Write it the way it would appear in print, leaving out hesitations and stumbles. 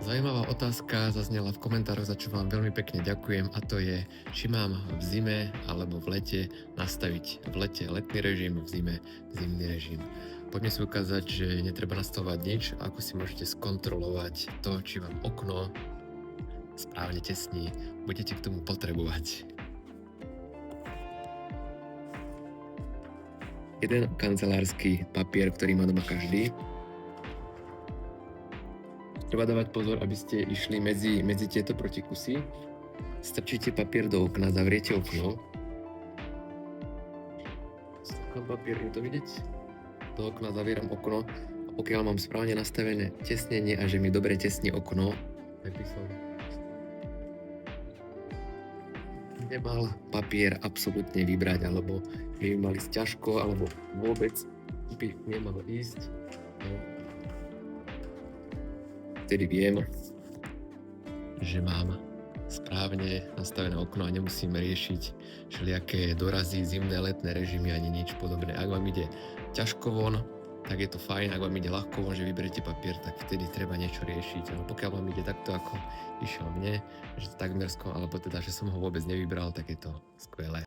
Zaujímavá otázka zaznela v komentároch, za čo vám veľmi pekne ďakujem, a to je, či mám v zime alebo v lete nastaviť v lete letný režim, v zime zimný režim. Poďme si ukázať, že netreba nastavovať nič, ako si môžete skontrolovať to, či vám okno správne tesní, budete k tomu potrebovať jeden kancelársky papier, ktorý má doma každý. Treba dávať pozor, aby ste išli medzi tieto protikusy. Strčíte papier do okna, zavriete okno. Strkám papier, je to vidieť? Do okna zavieram okno a pokiaľ mám správne nastavené tesnenie a že mi dobre tesní okno, tak by som nemal papier absolútne vybrať, alebo by mali ísť ťažko, alebo vôbec by nemal ísť. Vtedy viem, že mám správne nastavené okno a nemusím riešiť všelijaké dorazy, zimné, letné režimy ani nič podobné. Ak vám ide ťažko von, tak je to fajn, ak vám ide ľahko von, že vyberiete papier, tak vtedy treba niečo riešiť. Ale pokiaľ vám ide takto, ako išiel mne, že takmer alebo teda, že som ho vôbec nevybral, tak je to skvelé.